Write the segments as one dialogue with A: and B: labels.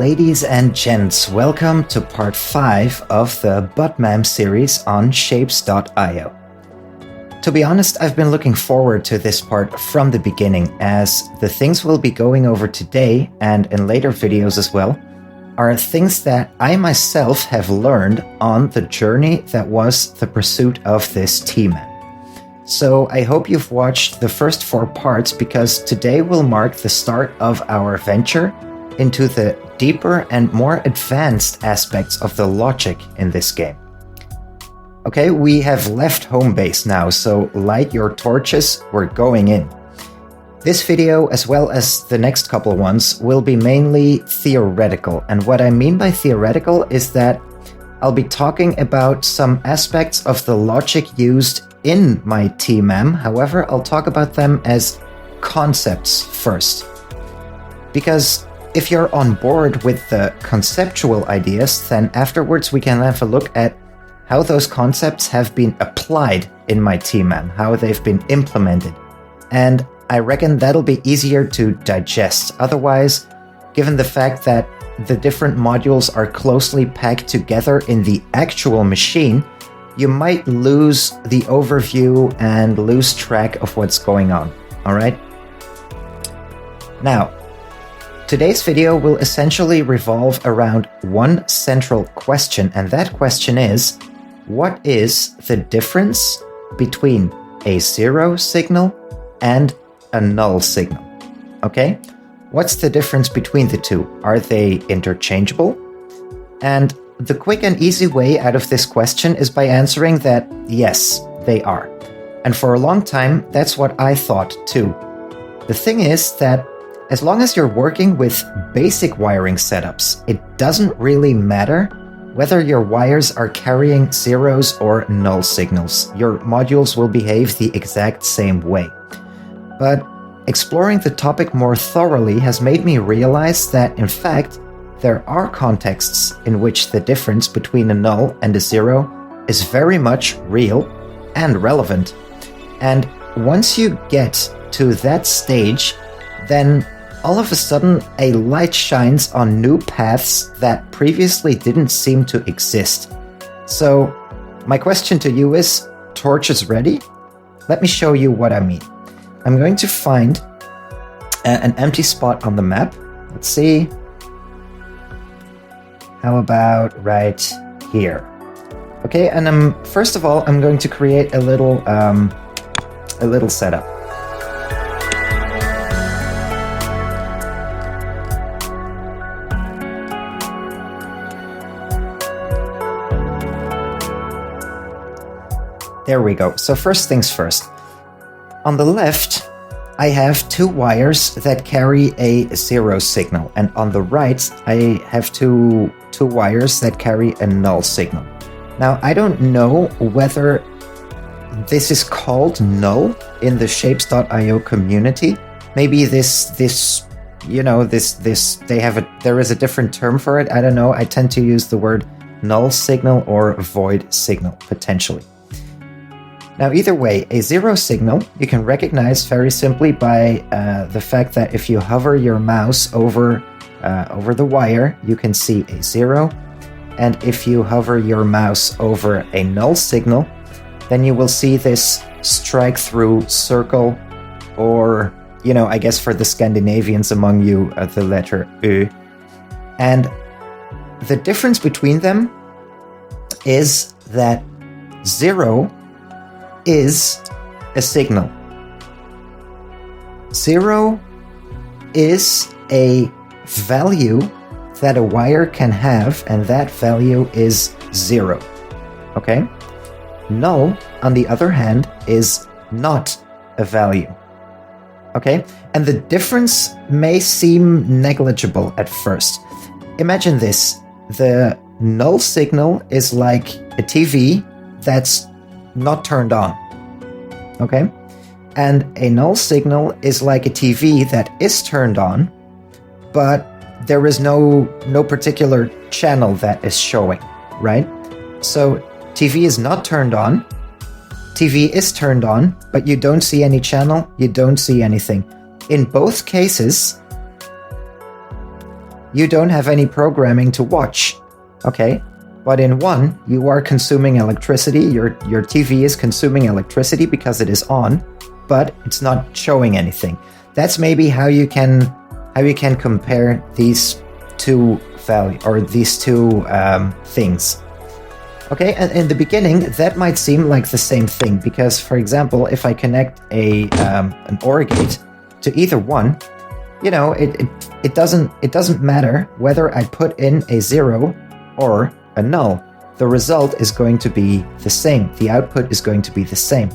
A: Ladies and gents, welcome to part 5 of the BUTTMAM series on shapes.io. To be honest, I've been looking forward to this part from the beginning, as the things we'll be going over today, and in later videos as well, are things that I myself have learned on the journey that was the pursuit of this TMAM. So I hope you've watched the first 4 parts, because today will mark the start of our venture into the deeper and more advanced aspects of the logic in this game. Okay, we have left home base now, so light your torches, we're going in. This video, as well as the next couple ones, will be mainly theoretical, and what I mean by theoretical is that I'll be talking about some aspects of the logic used in my TMAM. However, I'll talk about them as concepts first. Because if you're on board with the conceptual ideas, then afterwards we can have a look at how those concepts have been applied in my TMAM, how they've been implemented. And I reckon that'll be easier to digest. Otherwise, given the fact that the different modules are closely packed together in the actual machine, you might lose the overview and lose track of what's going on. Alright? Now, today's video will essentially revolve around one central question, and that question is, what is the difference between a zero signal and a null signal? Okay? What's the difference between the two? Are they interchangeable? And the quick and easy way out of this question is by answering that yes, they are. And for a long time, that's what I thought too. The thing is that as long as you're working with basic wiring setups, it doesn't really matter whether your wires are carrying zeros or null signals. Your modules will behave the exact same way. But exploring the topic more thoroughly has made me realize that, in fact, there are contexts in which the difference between a null and a zero is very much real and relevant. And once you get to that stage, then all of a sudden a light shines on new paths that previously didn't seem to exist. So my question to you is, torches ready? Let me show you what I mean. I'm going to find an empty spot on the map. Let's see. How about right here? Okay, and first of all, I'm going to create a little setup. There we go. So first things first. On the left, I have 2 wires that carry a zero signal, and on the right, I have two wires that carry a null signal. Now, I don't know whether this is called null in the shapes.io community. Maybe there is a different term for it. I don't know. I tend to use the word null signal or void signal, potentially. Now, either way, a zero signal you can recognize very simply by the fact that if you hover your mouse over the wire, you can see a 0. And if you hover your mouse over a null signal, then you will see this strike-through circle, or, I guess for the Scandinavians among you, the letter Ö. And the difference between them is that 0 is a signal. 0 is a value that a wire can have, and that value is 0. Okay? Null, on the other hand, is not a value. Okay? And the difference may seem negligible at first. Imagine this. The null signal is like a TV that's not turned on. Okay? And a null signal is like a TV that is turned on, but there is no particular channel that is showing, right? So TV is not turned on, TV is turned on, but you don't see any channel, you don't see anything. In both cases, you don't have any programming to watch, okay? But in 1, you are consuming electricity, your TV is consuming electricity because it is on, but it's not showing anything. That's maybe how you can compare these two values, or these two things. Okay, and in the beginning, that might seem like the same thing, because, for example, if I connect an OR gate to either one, you know, it doesn't matter whether I put in a 0 or a null. The result is going to be the same. The output is going to be the same.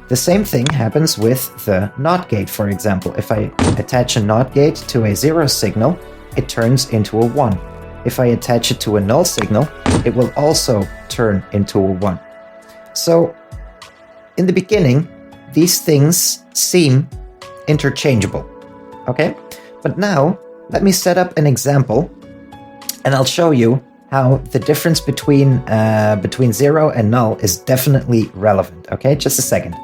A: The same thing happens with the NOT gate, for example. If I attach a NOT gate to a 0 signal, it turns into a 1. If I attach it to a null signal, it will also turn into a 1. So, in the beginning, these things seem interchangeable, okay? But now, let me set up an example, and I'll show you how the difference between 0 and null is definitely relevant, okay? Just a second.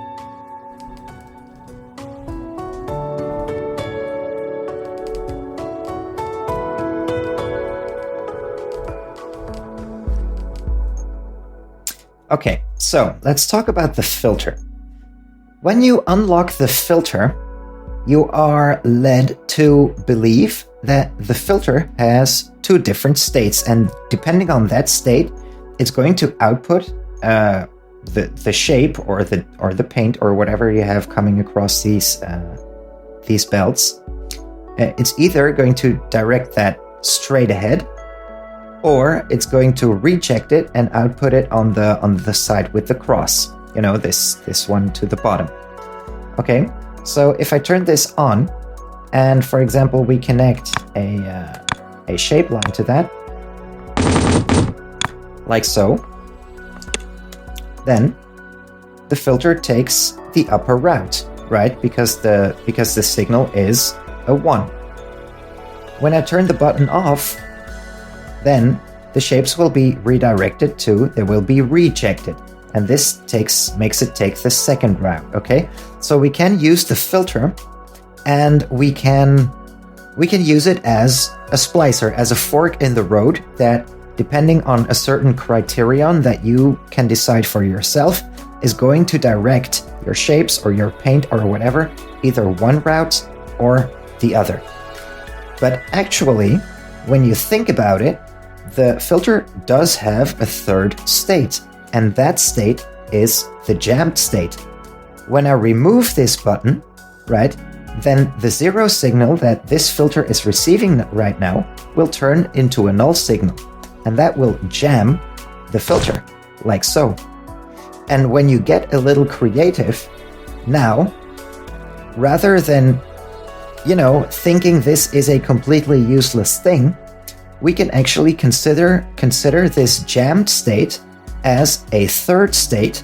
A: Okay, so let's talk about the filter. When you unlock the filter, you are led to believe that the filter has 2 different states, and depending on that state, it's going to output the shape or the paint or whatever you have coming across these belts. It's either going to direct that straight ahead, or it's going to reject it and output it on the side with the cross. You know, this one to the bottom. Okay, so if I turn this on, and for example we connect a shape line to that, like so, then the filter takes the upper route, right? Because the signal is a 1. When I turn the button off, then the shapes will be redirected to, they will be rejected. And this makes it take the second route, okay? So we can use the filter, and we can use it as a splicer, as a fork in the road that, depending on a certain criterion that you can decide for yourself, is going to direct your shapes or your paint or whatever, either one route or the other. But actually, when you think about it, the filter does have a 3rd state, and that state is the jammed state. When I remove this button, right, then the 0 signal that this filter is receiving right now will turn into a null signal, and that will jam the filter, like so. And when you get a little creative, now, rather than, you know, thinking this is a completely useless thing, we can actually consider this jammed state as a 3rd state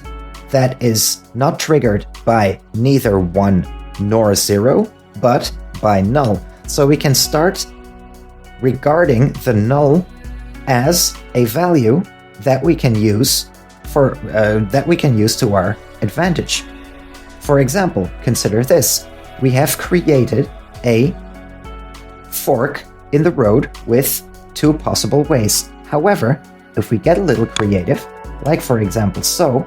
A: that is not triggered by neither 1 nor 0, but by null. So we can start regarding the null as a value that we can use to our advantage. For example, consider this. We have created a fork in the road with 2 possible ways. However, if we get a little creative, like for example so,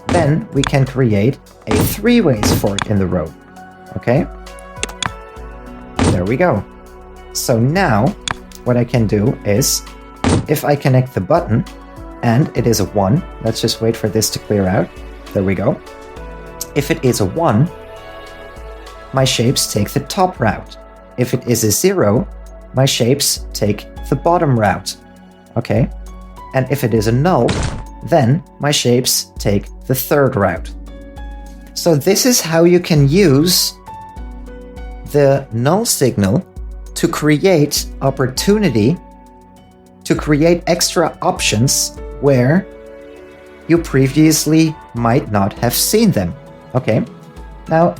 A: then we can create a 3-ways fork in the road. Okay? There we go. So now, what I can do is, if I connect the button, and it is a 1, let's just wait for this to clear out. There we go. If it is a 1, my shapes take the top route. If it is a 0, my shapes take the bottom route. Okay? And if it is a null, then my shapes take the 3rd route. So this is how you can use the null signal to create opportunity, to create extra options where you previously might not have seen them. Okay? Now,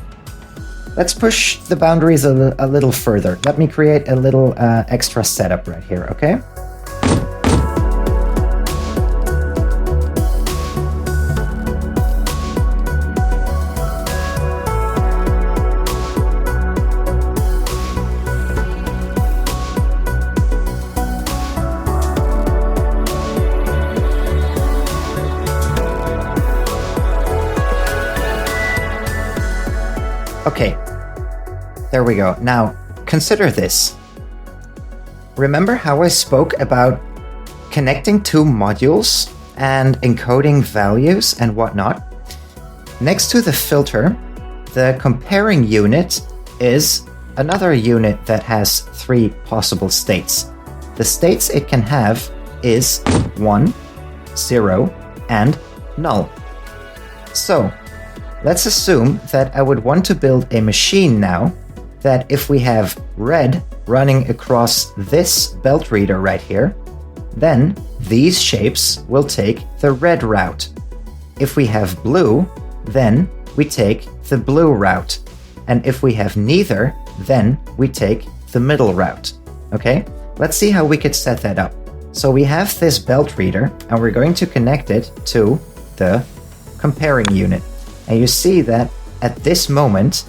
A: let's push the boundaries a little further. Let me create a little extra setup right here, okay? Okay, there we go. Now, consider this. Remember how I spoke about connecting two modules and encoding values and whatnot? Next to the filter, the comparing unit is another unit that has three possible states. The states it can have is 1, 0, and null. So, let's assume that I would want to build a machine now that if we have red running across this belt reader right here, then these shapes will take the red route. If we have blue, then we take the blue route. And if we have neither, then we take the middle route. Okay? Let's see how we could set that up. So we have this belt reader, and we're going to connect it to the comparing unit. And you see that at this moment,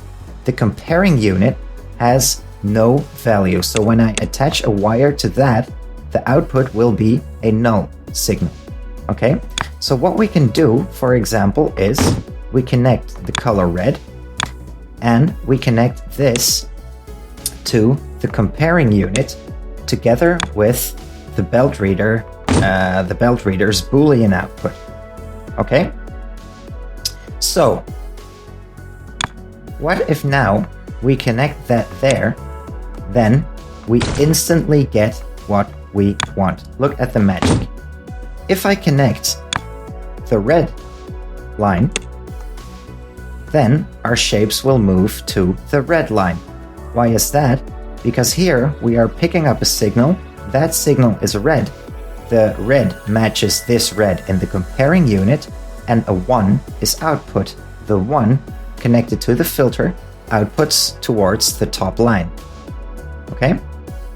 A: the comparing unit has no value. So when I attach a wire to that, the output will be a null signal. Okay? So what we can do, for example, is we connect the color red, and we connect this to the comparing unit together with the belt reader's Boolean output. Okay? So, what if now we connect that there, then we instantly get what we want. Look at the magic. If I connect the red line, then our shapes will move to the red line. Why is that? Because here we are picking up a signal. That signal is red. The red matches this red in the comparing unit, and a 1 is output. The 1 connected to the filter outputs towards the top line. Okay?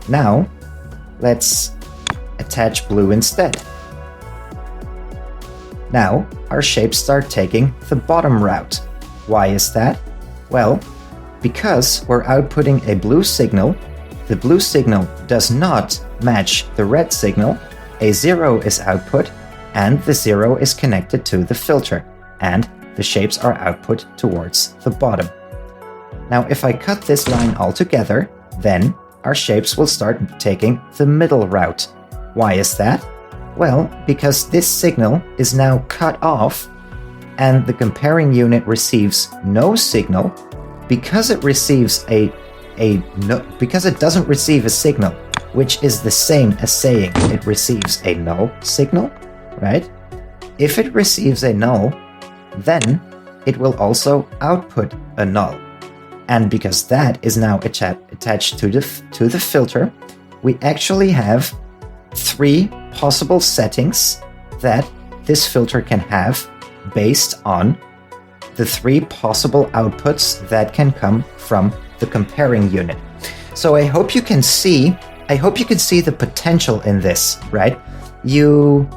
A: Now, let's attach blue instead. Now, our shapes start taking the bottom route. Why is that? Well, because we're outputting a blue signal, the blue signal does not match the red signal, a 0 is output, and the 0 is connected to the filter, and the shapes are output towards the bottom. Now, if I cut this line altogether, then our shapes will start taking the middle route. Why is that? Well, because this signal is now cut off, and the comparing unit receives no signal. Because it receives because it doesn't receive a signal, which is the same as saying it receives a null signal, right? If it receives a null, then it will also output a null. And because that is now attached to the filter, we actually have three possible settings that this filter can have based on the three possible outputs that can come from the comparing unit. So I hope you can see the potential in this, right? You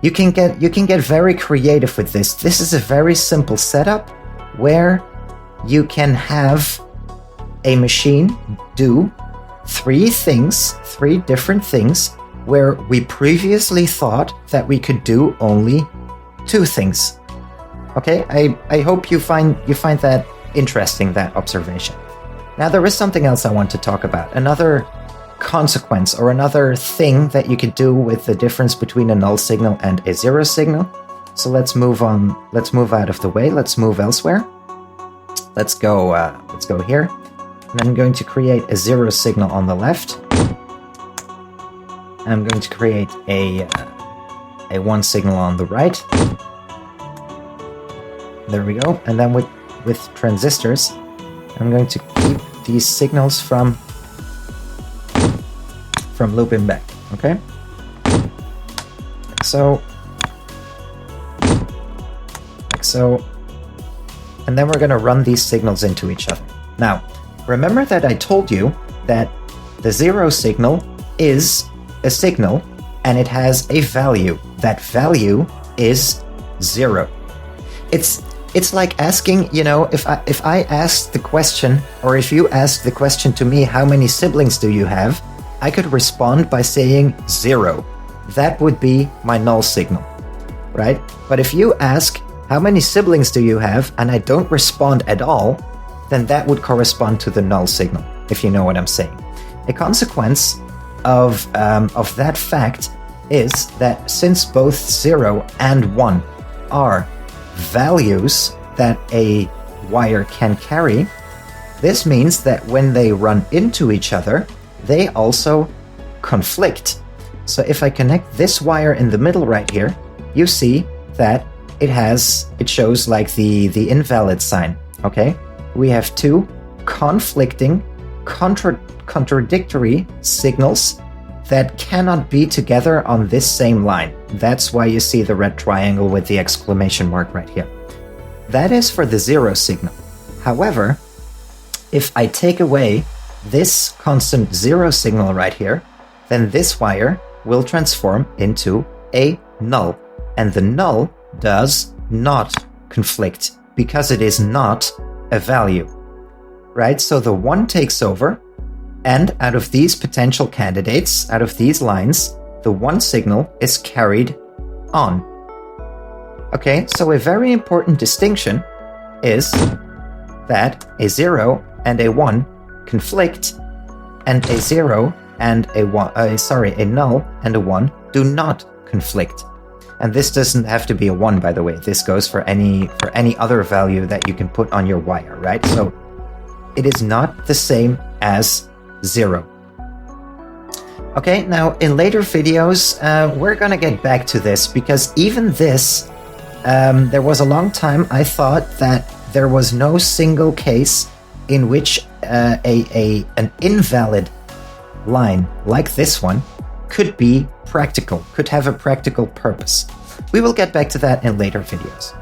A: can get very creative with this. This is a very simple setup where you can have a machine do three different things, where we previously thought that we could do only two things. Okay, I hope you find that interesting, that observation. Now there is something else I want to talk about. Another consequence or another thing that you could do with the difference between a null signal and a 0 signal. So let's move on. Let's move out of the way. Let's move elsewhere. Let's go here. And I'm going to create a 0 signal on the left. I'm going to create a 1 signal on the right. There we go. And then with transistors, I'm going to keep these signals from looping back. Okay? So, like so. And then we're going to run these signals into each other. Now, remember that I told you that the 0 signal is a signal and it has a value. That value is 0. It's like asking, if I asked the question, or if you asked the question to me, how many siblings do you have? I could respond by saying 0. That would be my null signal, right? But if you ask, how many siblings do you have? And I don't respond at all, then that would correspond to the null signal, if you know what I'm saying. A consequence of that fact is that since both 0 and 1 are values that a wire can carry, this means that when they run into each other, they also conflict. So if I connect this wire in the middle right here, you see that it shows like the invalid sign, okay? We have two conflicting, contradictory signals that cannot be together on this same line. That's why you see the red triangle with the exclamation mark right here. That is for the 0 signal. However, if I take away this constant 0 signal right here, then this wire will transform into a null. And the null does not conflict because it is not a value, right? So the 1 takes over, and out of these potential candidates, out of these lines, the 1 signal is carried on. Okay, so a very important distinction is that a 0 and a 1 conflict, and a 0 and a null and a 1 do not conflict. And this doesn't have to be a 1, by the way. This goes for any other value that you can put on your wire, right? So it is not the same as 0. Okay, now in later videos, we're gonna get back to this, because even this, there was a long time I thought that there was no single case in which an invalid line like this one could be practical, could have a practical purpose. We will get back to that in later videos.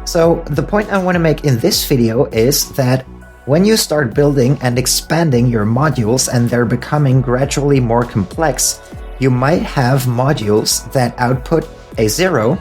A: So the point I want to make in this video is that when you start building and expanding your modules and they're becoming gradually more complex, you might have modules that output a 0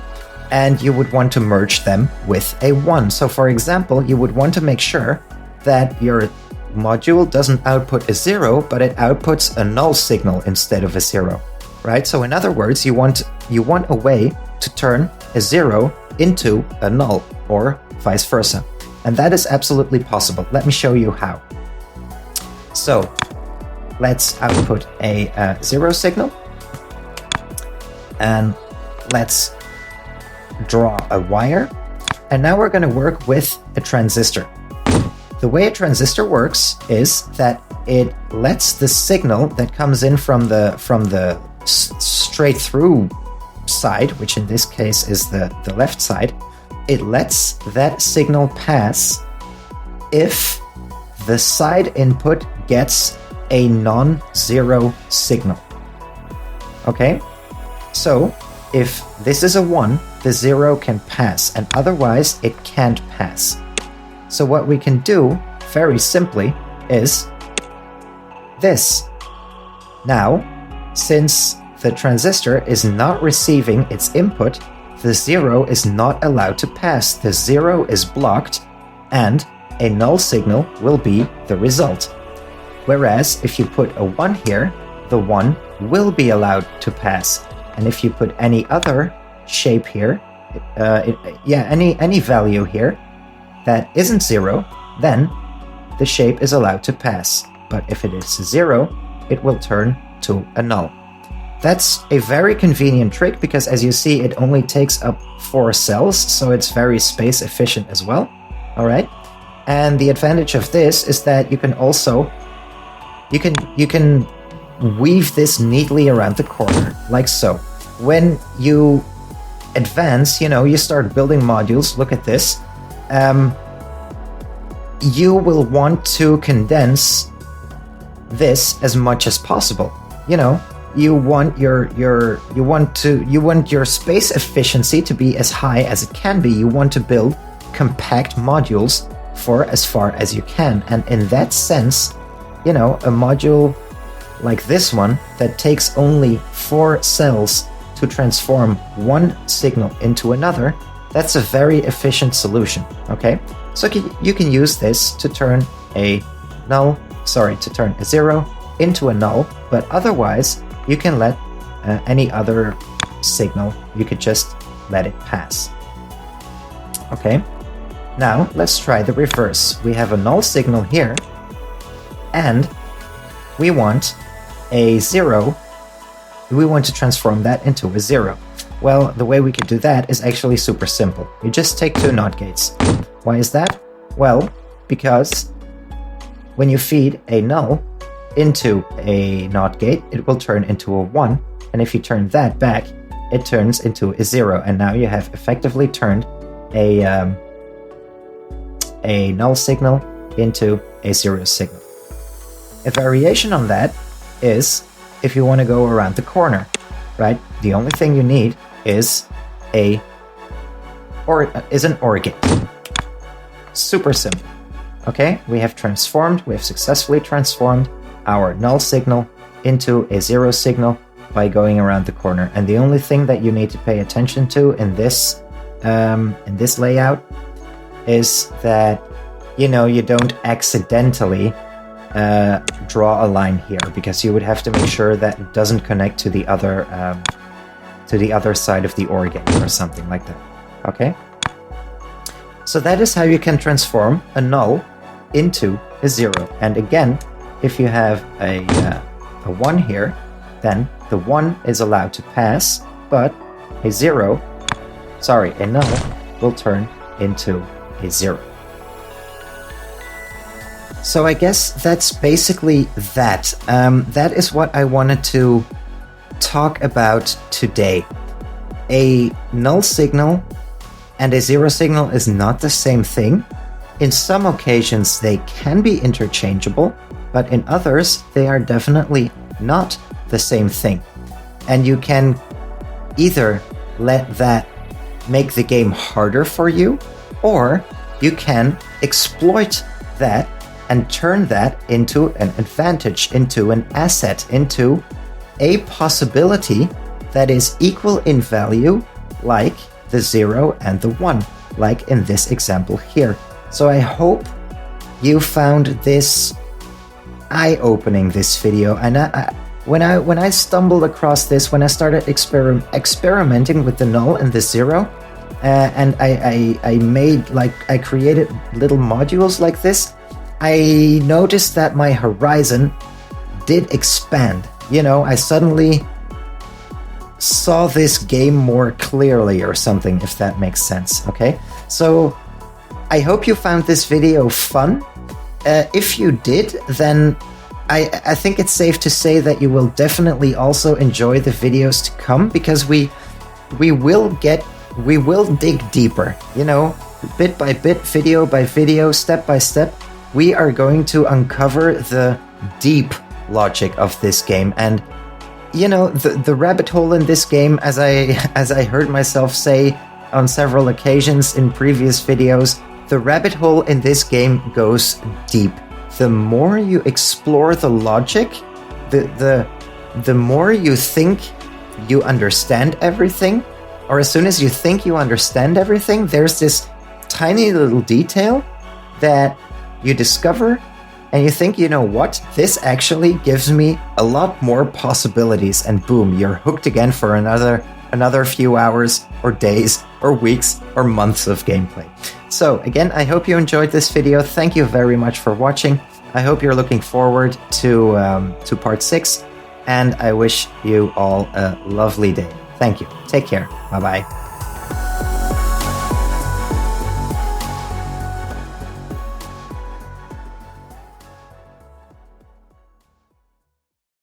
A: and you would want to merge them with a 1. So for example, you would want to make sure that your module doesn't output a 0, but it outputs a null signal instead of a 0, right? So in other words, you want a way to turn a 0 into a null, or vice versa. And that is absolutely possible. Let me show you how. So let's output a 0 signal, and let's draw a wire. And now we're going to work with a transistor. The way a transistor works is that it lets the signal that comes in from the straight through side, which in this case is the left side, it lets that signal pass if the side input gets a non-zero signal. Okay? So if this is a 1, the 0 can pass, and otherwise it can't pass. So what we can do, very simply, is this. Now, since the transistor is not receiving its input, the 0 is not allowed to pass. The 0 is blocked, and a null signal will be the result. Whereas if you put a 1 here, the 1 will be allowed to pass. And if you put any other shape here, any value here that isn't 0, then the shape is allowed to pass. But if it is 0, it will turn to a null. That's a very convenient trick because, as you see, it only takes up 4 cells, so it's very space efficient as well. All right, and the advantage of this is that you can also you can weave this neatly around the corner, like so. When you advance, you start building modules. Look at this. You will want to condense this as much as possible. You want your space efficiency to be as high as it can be. You want to build compact modules for as far as you can. And in that sense, a module like this one that takes only 4 cells to transform one signal into another, that's a very efficient solution, okay? So you can use this to turn a 0 into a null, but otherwise you can let any other signal, you could just let it pass. Okay, Now, let's try the reverse. We have a null signal here, and we want a 0. We want to transform that into a 0. Well, the way we could do that is actually super simple. You just take 2 NOT gates. Why is that? Well, because when you feed a null into a NOT gate, it will turn into a 1. And if you turn that back, it turns into a 0. And now you have effectively turned a null signal into a 0 signal. A variation on that is if you want to go around the corner, right? The only thing you need is an OR gate. Super simple. Okay, we have successfully transformed our null signal into a 0 signal by going around the corner. And the only thing that you need to pay attention to in this layout is that you don't accidentally draw a line here, because you would have to make sure that it doesn't connect to the other side of the OR gate or something like that. Okay? So that is how you can transform a null into a 0. And again, if you have a 1 here, then the 1 is allowed to pass, but a null will turn into a 0. So I guess that's basically that. That is what I wanted to talk about today. A null signal and a 0 signal is not the same thing. In some occasions they can be interchangeable, but in others they are definitely not the same thing. And you can either let that make the game harder for you, or you can exploit that and turn that into an advantage, into an asset, into a possibility that is equal in value, like the 0 and the 1, like in this example here. So I hope you found this eye-opening, this video. And when I stumbled across this, when I started experimenting with the null and the 0, and I created little modules like this, I noticed that my horizon did expand. I suddenly saw this game more clearly or something, if that makes sense, okay? So I hope you found this video fun. If you did, then I think it's safe to say that you will definitely also enjoy the videos to come, because we will dig deeper, bit by bit, video by video, step by step. We are going to uncover the deep logic of this game. And the rabbit hole in this game, as I heard myself say on several occasions in previous videos, the rabbit hole in this game goes deep. The more you explore the logic, the more you think you understand everything, or as soon as you think you understand everything, there's this tiny little detail that you discover, and you think, what? This actually gives me a lot more possibilities, and boom, you're hooked again for another few hours or days or weeks or months of gameplay. So again, I hope you enjoyed this video. Thank you very much for watching. I hope you're looking forward to part 6, and I wish you all a lovely day. Thank you. Take care. Bye-bye.